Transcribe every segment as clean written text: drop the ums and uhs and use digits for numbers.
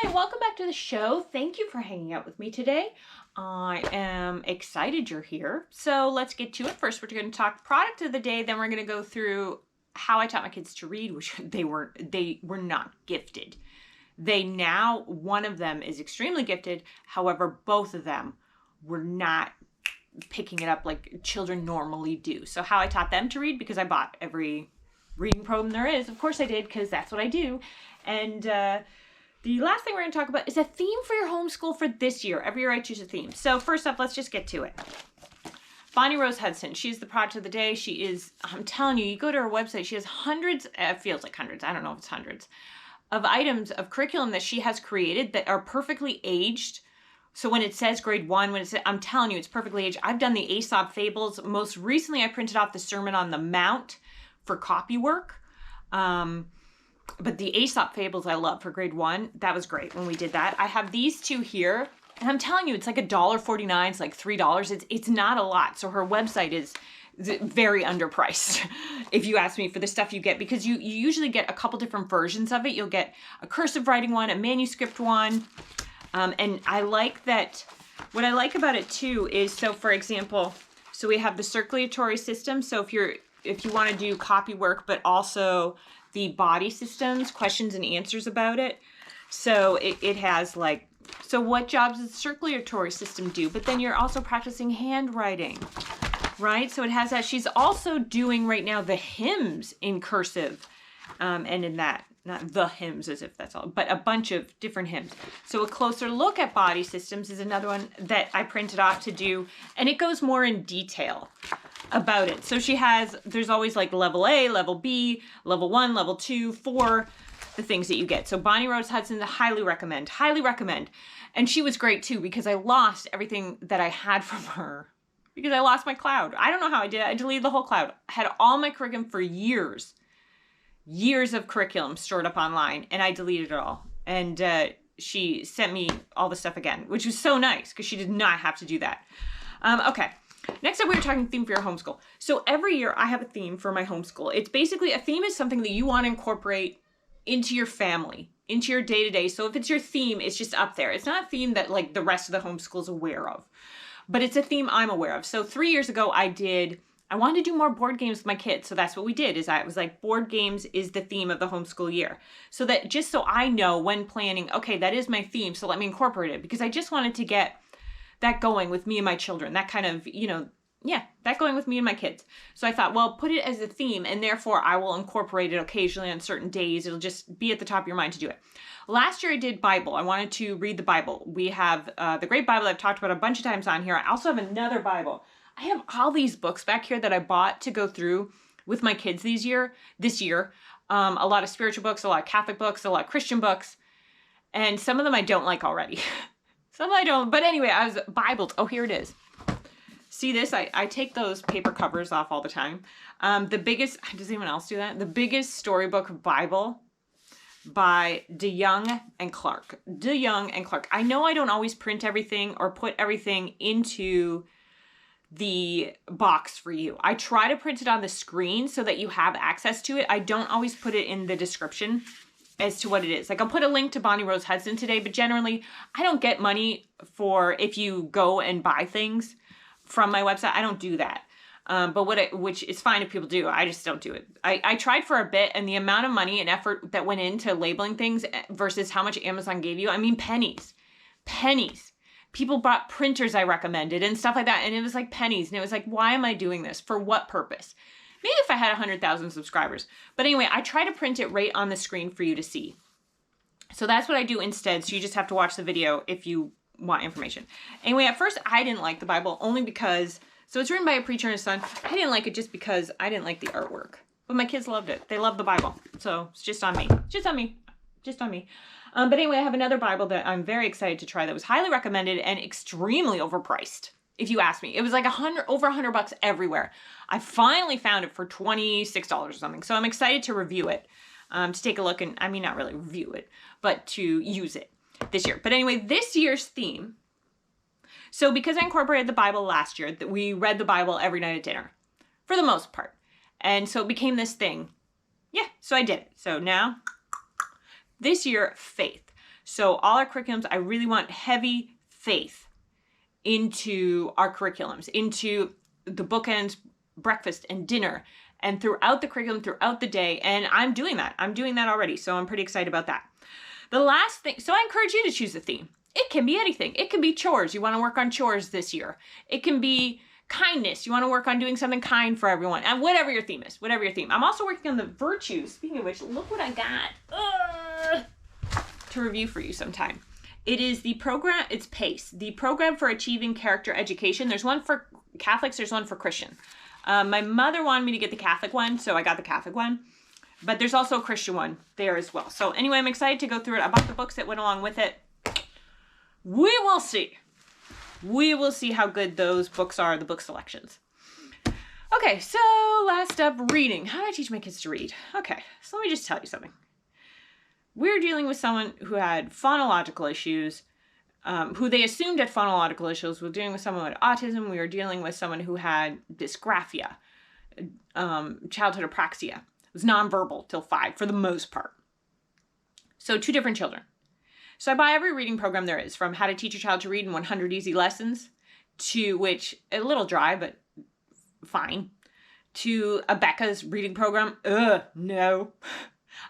Hi, welcome back to the show. Thank you for hanging out with me today. I am excited you're here. So let's get to it. First, we're going to talk product of the day. Then we're going to go through how I taught my kids to read, which they were not gifted. One of them is extremely gifted. However, both of them were not picking it up like children normally do. So how I taught them to read, because I bought every reading program there is. Of course I did, because that's what I do. And the last thing we're going to talk about is a theme for your homeschool for this year. Every year I choose a theme. So first up, let's just get to it. Bonnie Rose Hudson, she's the product of the day. She is, I'm telling you, you go to her website, she has hundreds, it feels like hundreds, I don't know if it's hundreds, of items of curriculum that she has created that are perfectly aged. So when it says grade 1, I'm telling you, it's perfectly aged. I've done the Aesop Fables. Most recently, I printed off the Sermon on the Mount for copy work. But the Aesop Fables I love for grade 1. That was great when we did that. I have these two here, and I'm telling you, it's like $1.49. It's like $3. It's not a lot. So her website is very underpriced, if you ask me, for the stuff you get, because you usually get a couple different versions of it. You'll get a cursive writing one, a manuscript one. And I like that. What I like about it too is, so for example, so we have the circulatory system. So if you want to do copy work, but also the body systems, questions and answers about it. So it has like, so what jobs does the circulatory system do? But then you're also practicing handwriting, right? So it has that. She's also doing right now the hymns in cursive, and in that, not the hymns as if that's all, but a bunch of different hymns. So a closer look at body systems is another one that I printed off to do, and it goes more in detail about it. So there's always like level A, level B, level 1, level 2, 4, the things that you get. So Bonnie Rose Hudson, highly recommend. And she was great too, because I lost everything that I had from her because I lost my cloud. I don't know how I did it. I deleted the whole cloud. I had all my curriculum for years of curriculum stored up online, and I deleted it all. And she sent me all the stuff again, which was so nice because she did not have to do that. Okay. Next up, we were talking theme for your homeschool. So every year I have a theme for my homeschool. It's basically, a theme is something that you want to incorporate into your family, into your day-to-day. So if it's your theme, it's just up there. It's not a theme that like the rest of the homeschool is aware of, but it's a theme I'm aware of. So 3 years ago, I wanted to do more board games with my kids. So that's what we did, I was like, board games is the theme of the homeschool year. So that just so I know when planning, okay, that is my theme, so let me incorporate it, because I just wanted to get that going with me and my children, that kind of, that going with me and my kids. So I thought, well, put it as a theme, and therefore I will incorporate it occasionally on certain days. It'll just be at the top of your mind to do it. Last year I did Bible. I wanted to read the Bible. We have the Great Bible I've talked about a bunch of times on here. I also have another Bible. I have all these books back here that I bought to go through with my kids this year. A lot of spiritual books, a lot of Catholic books, a lot of Christian books, and some of them I don't like already. Some I don't, but anyway, I was Bibles. Oh, here it is. See this? I take those paper covers off all the time. Does anyone else do that? The biggest storybook Bible by DeYoung and Clark. DeYoung and Clark. I know I don't always print everything or put everything into the box for you. I try to print it on the screen so that you have access to it. I don't always put it in the description as to what it is. Like, I'll put a link to Bonnie Rose Hudson today, but generally I don't get money for if you go and buy things from my website. I don't do that. Which is fine if people do. I just don't do it. I tried for a bit, and the amount of money and effort that went into labeling things versus how much Amazon gave you, I mean, pennies. People bought printers I recommended and stuff like that, and it was like pennies. And it was like, why am I doing this? For what purpose? Maybe if I had 100,000 subscribers. But anyway, I try to print it right on the screen for you to see. So that's what I do instead. So you just have to watch the video if you want information. Anyway, at first I didn't like the Bible only because, so it's written by a preacher and his son. I didn't like it just because I didn't like the artwork. But my kids loved it. They love the Bible. So it's just on me. Just on me. But anyway, I have another Bible that I'm very excited to try that was highly recommended and extremely overpriced, if you ask me. It was like over $100 everywhere. I finally found it for $26 or something. So I'm excited to review it, to take a look, and I mean, not really review it, but to use it this year. But anyway, this year's theme. So because I incorporated the Bible last year, that we read the Bible every night at dinner, for the most part. And so it became this thing. Yeah, so I did it. So now, this year, faith. So all our curriculums, I really want heavy faith into our curriculums, into the bookends, breakfast and dinner, and throughout the curriculum, throughout the day. And I'm doing that. I'm doing that already. So I'm pretty excited about that. The last thing, so I encourage you to choose a theme. It can be anything. It can be chores. You want to work on chores this year. It can be kindness. You want to work on doing something kind for everyone. And whatever your theme is, whatever your theme. I'm also working on the virtues. Speaking of which, look what I got to review for you sometime. It is the program, it's PACE, the Program for Achieving Character Education. There's one for Catholics, there's one for Christian. My mother wanted me to get the Catholic one, so I got the Catholic one. But there's also a Christian one there as well. So anyway, I'm excited to go through it. I bought the books that went along with it. We will see. We will see how good those books are, the book selections. Okay, so last up, reading. How do I teach my kids to read? Okay, so let me just tell you something. We're dealing with someone who had phonological issues, who they assumed had phonological issues. We're dealing with someone with autism. We were dealing with someone who had dysgraphia, childhood apraxia. It was nonverbal till 5 for the most part. So 2 different children. So I buy every reading program there is, from How to Teach Your Child to Read in 100 Easy Lessons, to which, a little dry, but fine, to Abeka's reading program. No.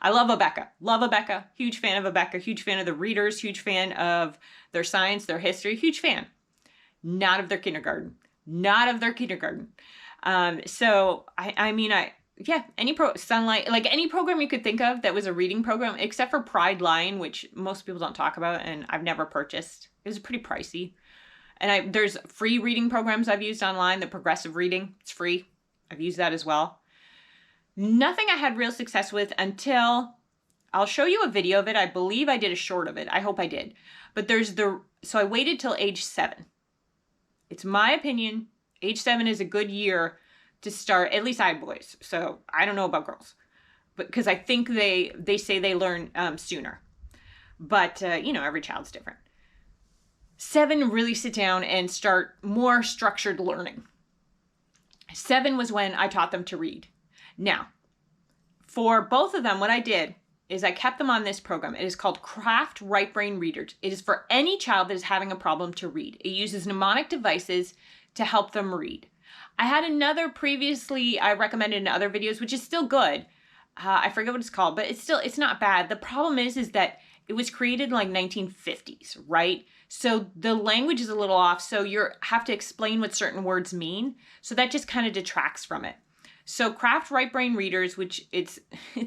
I love Abeka, huge fan of Abeka, huge fan of the readers, huge fan of their science, their history, huge fan. Not of their kindergarten. So any Sunlight, like any program you could think of that was a reading program, except for Pride Line, which most people don't talk about and I've never purchased. It was pretty pricey. And there's free reading programs I've used online, the progressive reading, it's free. I've used that as well. Nothing I had real success with until, I'll show you a video of it. I believe I did a short of it. I hope I did. But so I waited till age 7. It's my opinion, age 7 is a good year to start. At least I have boys, so I don't know about girls. But because I think they say they learn sooner. But, every child's different. 7, really sit down and start more structured learning. 7 was when I taught them to read. Now, for both of them, what I did is I kept them on this program. It is called Craft Right Brain Readers. It is for any child that is having a problem to read. It uses mnemonic devices to help them read. I had another previously I recommended in other videos, which is still good. I forget what it's called, but it's not bad. The problem is that it was created in like 1950s, right? So the language is a little off. So you have to explain what certain words mean. So that just kind of detracts from it. So Craft Right Brain Readers, which its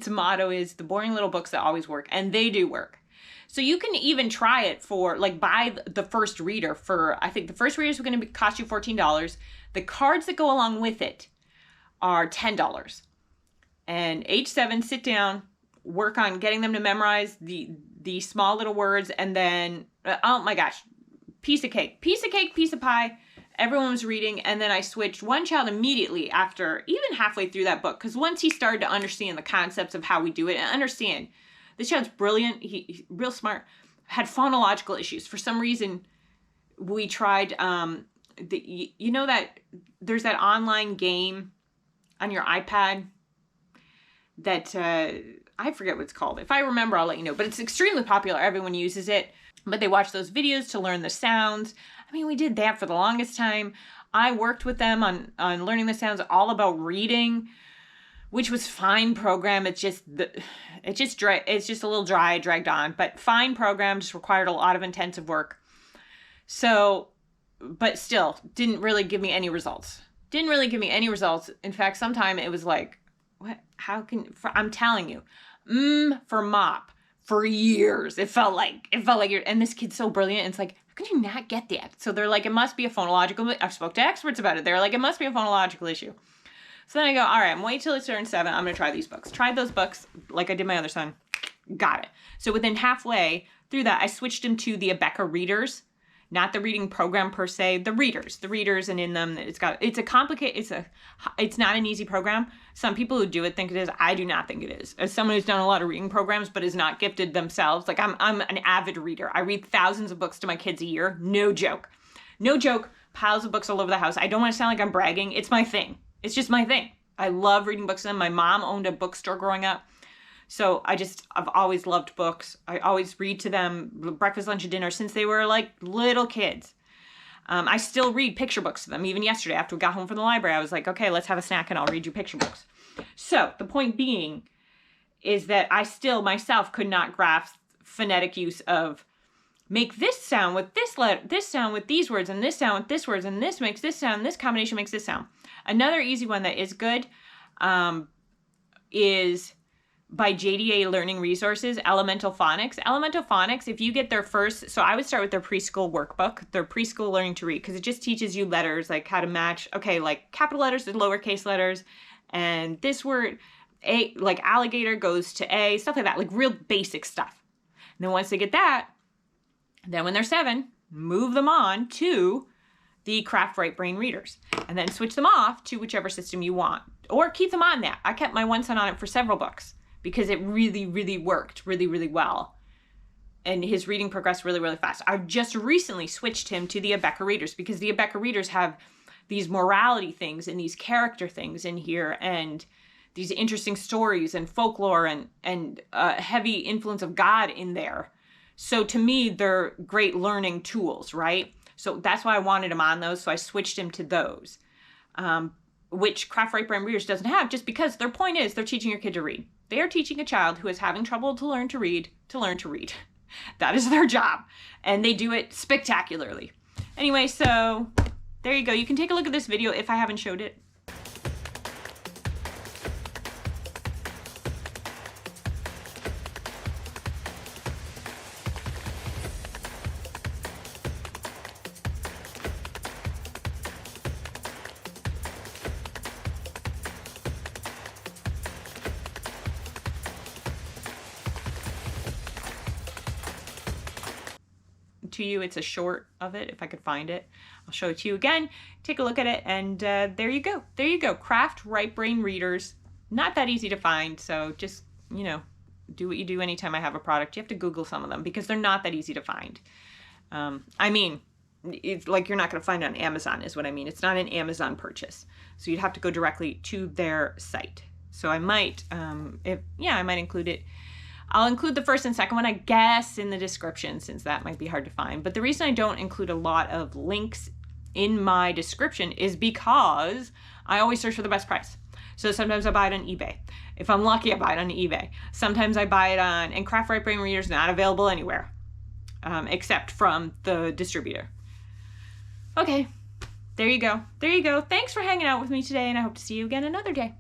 motto is the boring little books that always work, and they do work. So you can even try it for, buy the first reader for, I think the first readers are going to cost you $14. The cards that go along with it are $10. And age 7, sit down, work on getting them to memorize the small little words, and then, oh my gosh, piece of cake, piece of pie. Everyone was reading, and then I switched one child immediately after, even halfway through that book, because once he started to understand the concepts of how we do it, and understand, this child's brilliant, he's real smart, had phonological issues. For some reason, we tried, that there's that online game on your iPad that, I forget what it's called. If I remember, I'll let you know, but it's extremely popular. Everyone uses it, but they watch those videos to learn the sounds. I mean, we did that for the longest time. I worked with them on learning the sounds, all about reading, which was fine program. It's just a little dry, dragged on, but fine program, just required a lot of intensive work. So, but still didn't really give me any results. In fact, sometime it was like, what? I'm telling you, for mop for years. It felt like and this kid's so brilliant. It's like, how can you not get that? So they're like, it must be a phonological, I've spoke to experts about it. They're like, it must be a phonological issue. So then I go, all right, I'm waiting till it's turned 7. I'm going to try these books. Tried those books like I did my other son. Got it. So within halfway through that, I switched him to the Abeka readers, not the reading program per se, the readers, and in them, it's not an easy program. Some people who do it think it is. I do not think it is. As someone who's done a lot of reading programs, but is not gifted themselves, like I'm an avid reader. I read thousands of books to my kids a year. No joke. Piles of books all over the house. I don't want to sound like I'm bragging. It's my thing. It's just my thing. I love reading books to them. My mom owned a bookstore growing up. So I've always loved books. I always read to them breakfast, lunch, and dinner since they were like little kids. I still read picture books to them. Even yesterday after we got home from the library, I was like, okay, let's have a snack and I'll read you picture books. So the point being is that I still myself could not grasp phonetic use of make this sound with this letter, this sound with these words, and this sound with this words, and this makes this sound, this combination makes this sound. Another easy one that is good is by JDA Learning Resources, Elemental Phonics. Elemental Phonics, if you get their first, so I would start with their preschool workbook, their preschool learning to read, because it just teaches you letters, like how to match, okay, like capital letters to lowercase letters, and this word, A, like alligator goes to A, stuff like that, like real basic stuff. And then once they get that, then when they're 7, move them on to the Craft Right Brain readers, and then switch them off to whichever system you want, or keep them on that. I kept my one son on it for several books because it really, really worked really, really well. And his reading progressed really, really fast. I've just recently switched him to the Abeka readers because the Abeka readers have these morality things and these character things in here and these interesting stories and folklore and heavy influence of God in there. So to me, they're great learning tools, right? So that's why I wanted him on those. So I switched him to those, which Craft Right Brain Readers doesn't have, just because their point is they're teaching your kid to read. They are teaching a child who is having trouble to learn to read to learn to read. That is their job. And they do it spectacularly. Anyway, so there you go. You can take a look at this video if I haven't showed it. To you, it's a short of it. If I could find it, I'll show it to you again. Take a look at it, and there you go. There you go. Craft Right Brain Readers. Not that easy to find, so just, you know, do what you do anytime I have a product. You have to Google some of them because they're not that easy to find. I mean, it's like you're not going to find it on Amazon is what I mean. It's not an Amazon purchase, so you'd have to go directly to their site. So I might, I might include it. I'll include the first and second one, I guess, in the description, since that might be hard to find. But the reason I don't include a lot of links in my description is because I always search for the best price. So sometimes I buy it on eBay. If I'm lucky, I buy it on eBay. Sometimes I buy it on, and Craft Right Brain Reader's not available anywhere, except from the distributor. Okay, there you go. There you go. Thanks for hanging out with me today, and I hope to see you again another day.